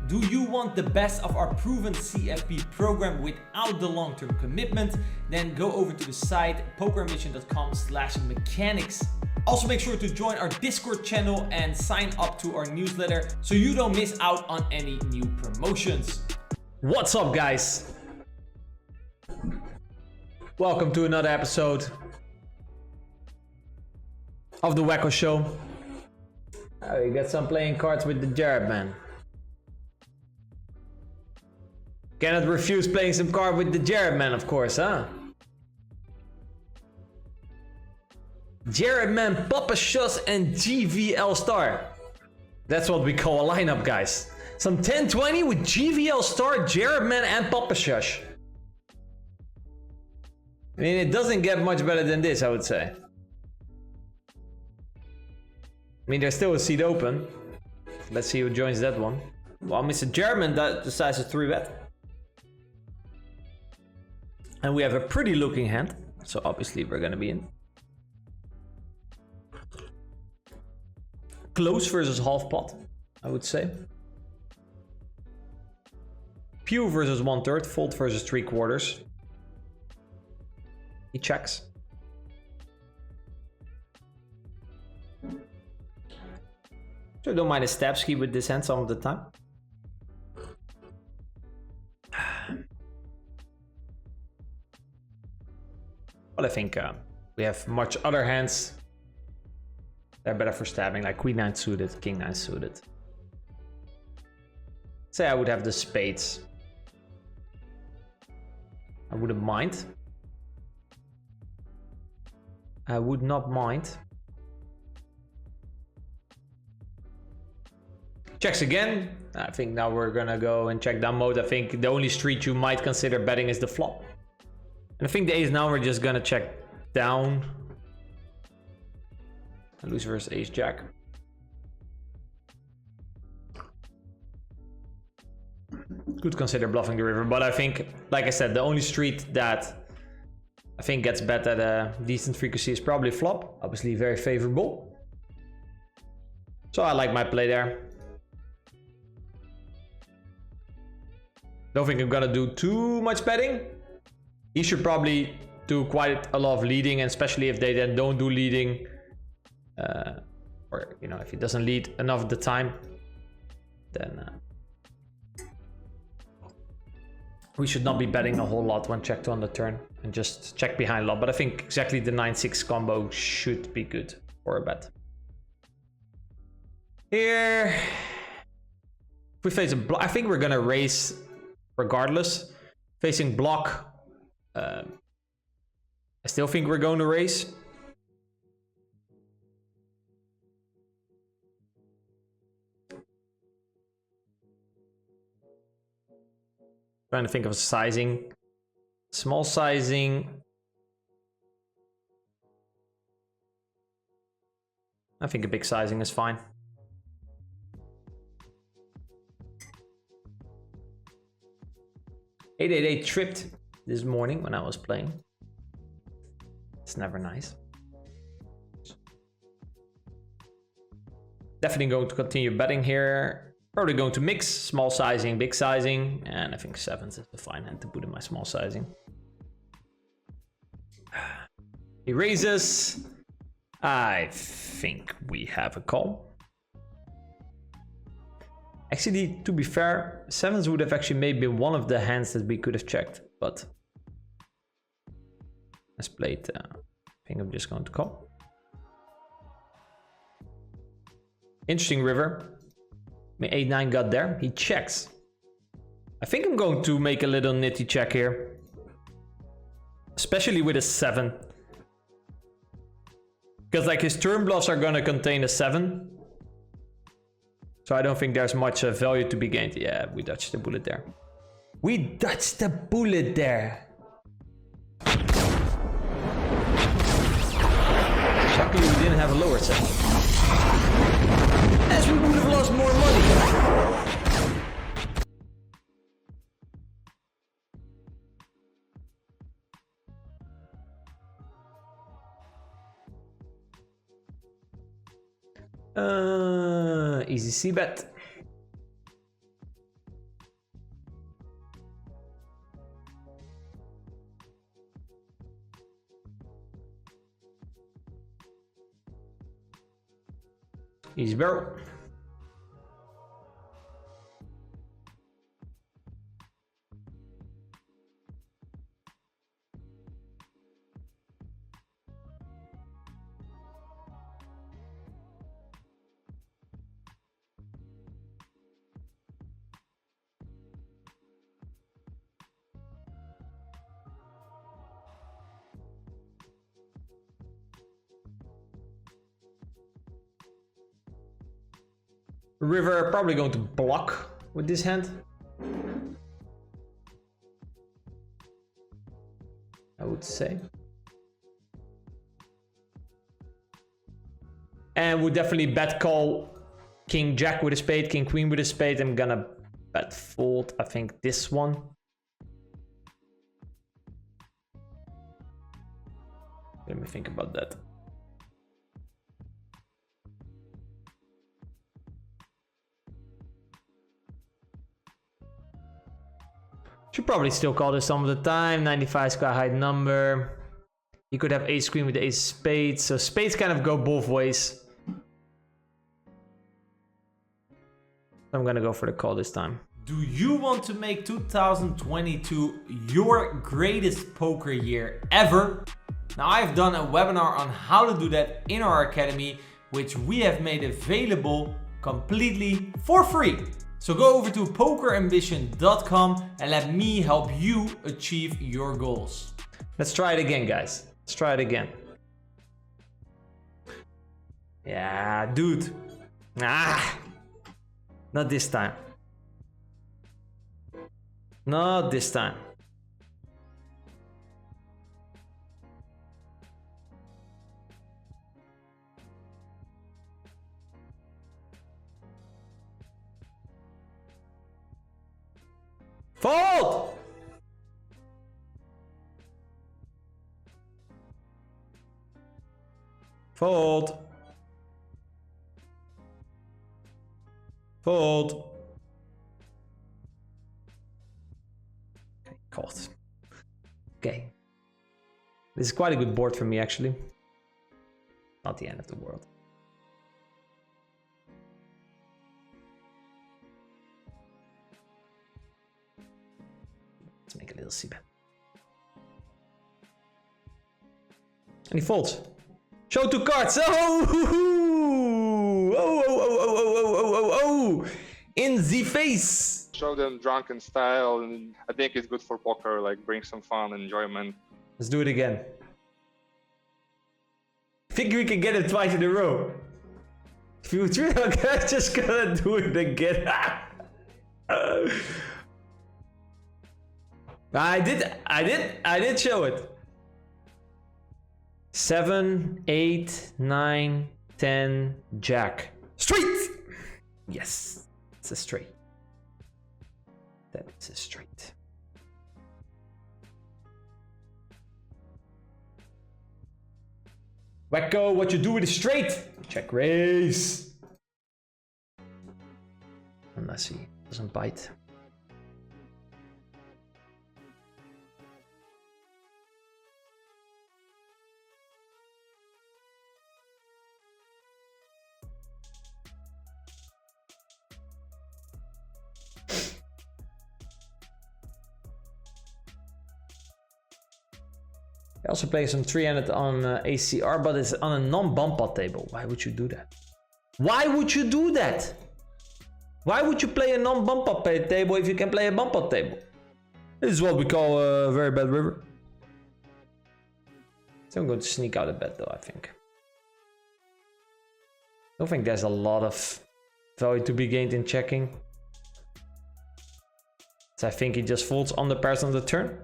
Do you want the best of our proven CFP program without the long-term commitment? Then go over to the site pokerambition.com/mechanics. Also make sure to join our Discord channel and sign up to our newsletter so you don't miss out on any new promotions. What's up, guys? Welcome to another episode of the Wakko Show. Oh, you got some playing cards with the Jared, man. Cannot refuse playing some card with the Jared, man, of course, huh? Jared, man, Papa Shush and GVL Star. That's what we call a lineup, guys. Some 10-20 with GVL Star, Jared, man, and Papa Shush. I mean, it doesn't get much better than this, I would say. I mean, there's still a seat open. Let's see who joins that one. Well, Mr. German that decides to 3-bet. And we have a pretty looking hand, so obviously we're gonna be in. Close versus half pot, I would say. Pew versus 1/3, fold versus 3/4. He checks. So don't mind a stab ski with this hand some of the time. But I think we have much other hands. They're better for stabbing, like Queen 9 suited, King 9 suited. Say I would have the spades. I wouldn't mind. I would not mind. Checks again. I think now we're gonna go and check down mode. I think the only street you might consider betting is the flop. And I think the ace now we're just gonna check down. And lose versus ace jack. Could consider bluffing the river, but I think, like I said, the only street that I think gets bet at a decent frequency is probably flop. Obviously very favorable. So I like my play there. Don't think I'm gonna do too much betting. He should probably do quite a lot of leading, and especially if they then don't do leading, or you know, if he doesn't lead enough of the time, then we should not be betting a whole lot when checked on the turn and just check behind a lot. But I think exactly the 9-6 combo should be good for a bet. Here, if we face a block, I think we're gonna raise regardless. Facing block, I still think we're going to raise. Trying to think of sizing. Small sizing. I think a big sizing is fine. $888 tripped this morning when I was playing. It's never nice. Definitely going to continue betting here. Probably going to mix small sizing, big sizing, and I think 7s is the fine hand to put in my small sizing. He raises. I think we have a call. Actually, to be fair, 7s would have actually maybe been one of the hands that we could have checked, but as played, I think I'm just going to call. Interesting river. 8-9 got there. He checks. I think I'm going to make a little nitty check here, especially with a 7, because like his turn bluffs are going to contain a 7. So I don't think there's much value to be gained. Yeah, we dodged the bullet there. We dodged the bullet there. Luckily we didn't have a lower set. As we would have lost more money. Easy C bet. Easy barrel. River probably going to block with this hand. I would say. And would definitely bet call King Jack with a spade, King Queen with a spade. I'm gonna bet fold, I think this one. Let me think about that. Should probably still call this some of the time. 95 is quite a high number. You could have ace queen with the ace of spades. So spades kind of go both ways. I'm gonna go for the call this time. Do you want to make 2022 your greatest poker year ever? Now, I've done a webinar on how to do that in our academy, which we have made available completely for free. So go over to pokerambition.com and let me help you achieve your goals. Let's try it again, guys. Let's try it again. Yeah, dude. Not this time. Not this time. Fold! Fold. Fold. Okay, called. Okay. This is quite a good board for me, actually. Not the end of the world. Let's make a little c-bet. And he folds. Show 2 cards. Oh! In the face. Show them drunken style, and I think it's good for poker. Like, bring some fun, enjoyment. Let's do it again. Think we can get it twice in a row. Future, okay, just gonna do it again. I did show it. 7, 8, 9, 10, Jack. Straight! Yes, it's a straight. That is a straight. Wakko, what you do with a straight? Check raise. And let's see, doesn't bite. I also play some 300 on ACR, but it's on a non-bump pot table. Why would you do that? Why would you do that? Why would you play a non-bump pot table if you can play a bump pot table? This is what we call a very bad river. So I'm going to sneak out a bet though, I think. I don't think there's a lot of value to be gained in checking. So I think he just folds on the pairs on the turn.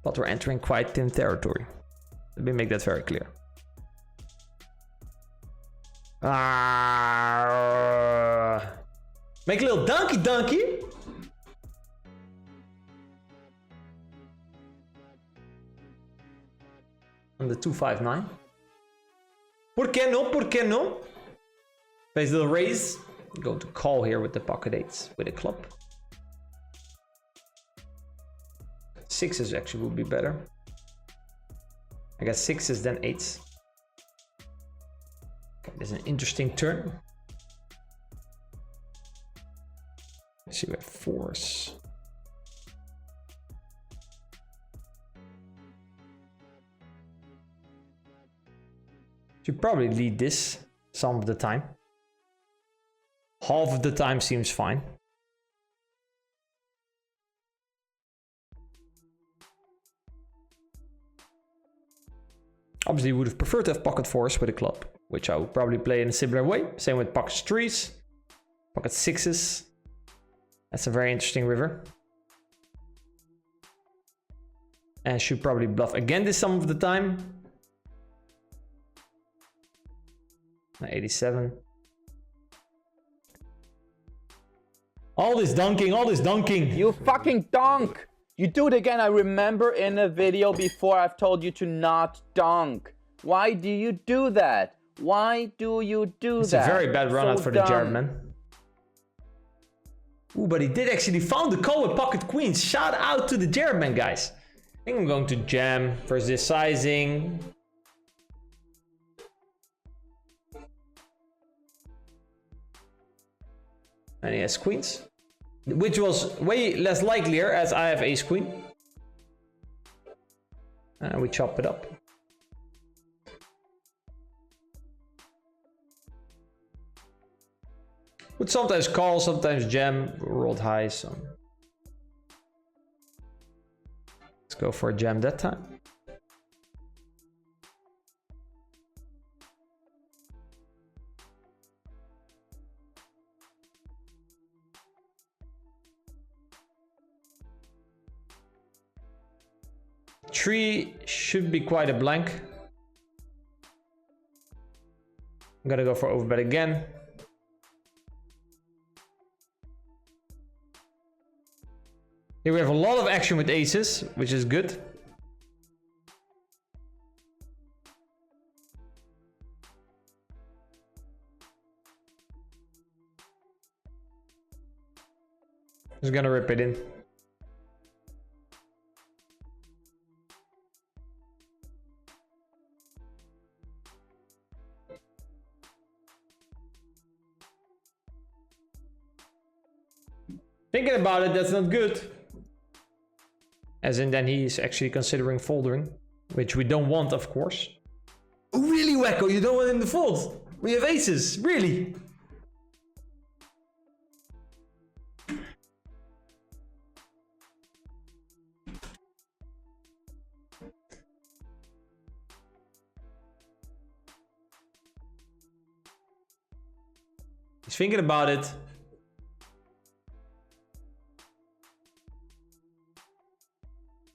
But we're entering quite thin territory. Let me make that very clear. Make a little donkey. On the 259. Por que no? Plays a little raise. I'm going to call here with the pocket eights with a club. 6s actually would be better. I guess 6s then 8s. there's an interesting turn. Let's see, we have fours. Should probably lead this some of the time. Half of the time seems fine. Obviously, would have preferred to have pocket fours with a club, which I would probably play in a similar way. Same with pocket threes, pocket sixes. That's a very interesting river. And should probably bluff again this some of the time. 87. All this dunking, all this dunking. You fucking dunk! You do it again. I remember in a video before I've told you to not dunk. Why do you do that? Why do you do It's that? a very bad run out for the dumb. German. Ooh, but he did actually found the call with pocket queens. Shout out to the German, guys. I think I'm going to jam versus this sizing. And he has queens, which was way less likelier as I have ace queen. And we chop it up. Would sometimes call, sometimes jam, rolled high, so let's go for a jam that time. Tree should be quite a blank. I'm gonna go for overbet again. Here we have a lot of action with aces, which is good. Just gonna rip it in. Thinking about it, that's not good. As in, then he's actually considering folding, which we don't want, of course. Oh, really, Wakko? You don't want him to fold? We have aces, really? He's thinking about it.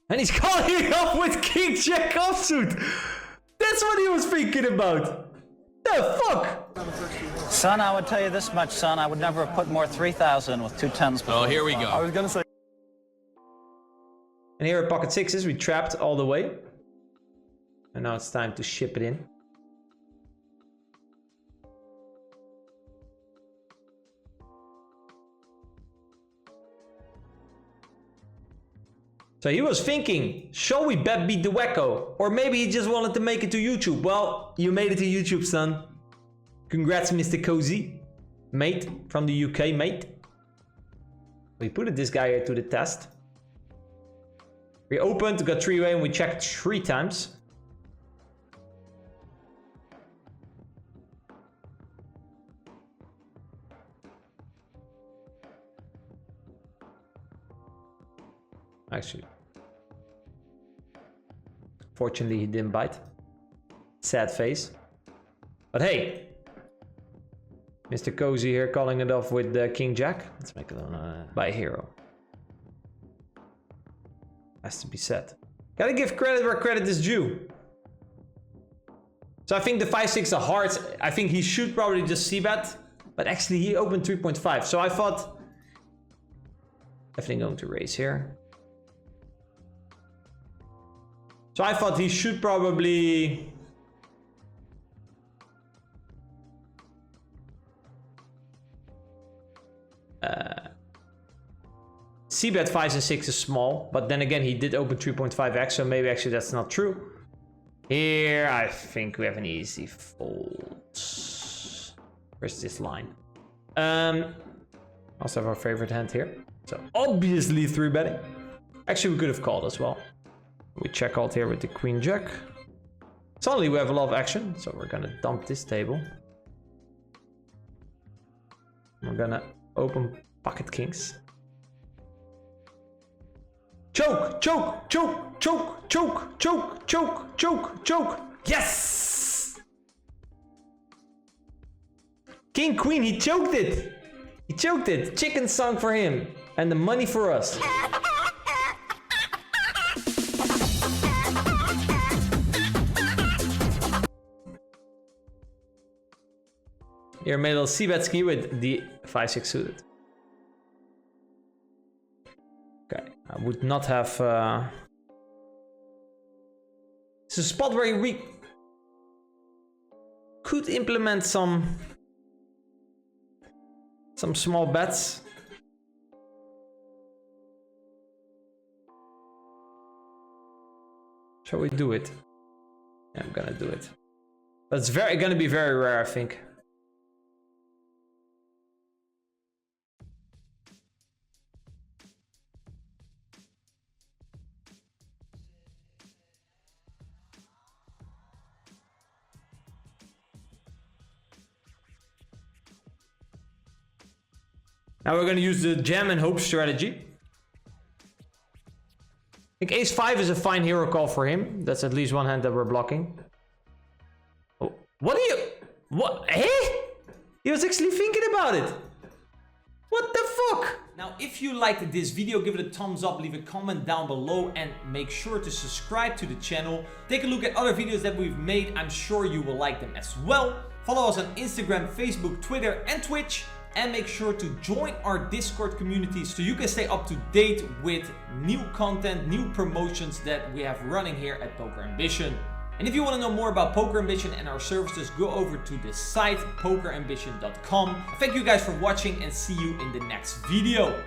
And he's calling it off with King Jack offsuit. That's what he was thinking about. The fuck? Son, I would tell you this much, son. I would never have put more 3,000 with 2 10s. Oh, here we go. I was gonna say. And here at pocket sixes, we trapped all the way. And now it's time to ship it in. So he was thinking, shall we bet beat the Wakko? Or maybe he just wanted to make it to YouTube. Well, you made it to YouTube, son. Congrats, Mr. Cozy. Mate from the UK, mate. We put this guy here to the test. We opened, got 3-way, and we checked 3 times. Actually, fortunately he didn't bite. Sad face. But hey, Mr. Cozy here calling it off with King Jack. Let's make it on by a hero. Has to be said. Gotta give credit where credit is due. So I think the 5-6 of hearts, I think he should probably just c-bet. But actually he opened 3.5. So I thought, definitely going to raise here. So I thought he should probably c-bet 5s and 6s small, but then again he did open 3.5x, so maybe actually that's not true. Here I think we have an easy fold. Where's this line? Also have our favorite hand here. So obviously 3-betting. Actually, we could have called as well. We check called here with the queen jack. Suddenly we have a lot of action, so we're gonna dump this table. We're gonna open pocket kings. Choke, choke, choke, choke, choke, choke, choke, choke, choke. Yes! King, queen, he choked it. He choked it. Chicken song for him. And the money for us. Here made a little c-bet ski with the 5-6 suited. Okay, I would not have... It's a spot where we could implement some small bets. Shall we do it? Yeah, I'm gonna do it. But it's gonna be very rare, I think. Now we're going to use the jam and hope strategy. I think ace-5 is a fine hero call for him. That's at least one hand that we're blocking. Oh, what are you... What? Eh? He was actually thinking about it. What the fuck? Now, if you liked this video, give it a thumbs up, leave a comment down below, and make sure to subscribe to the channel. Take a look at other videos that we've made. I'm sure you will like them as well. Follow us on Instagram, Facebook, Twitter, and Twitch. And make sure to join our Discord community so you can stay up to date with new content, new promotions that we have running here at Poker Ambition. And if you want to know more about Poker Ambition and our services, go over to the site pokerambition.com. Thank you guys for watching and see you in the next video.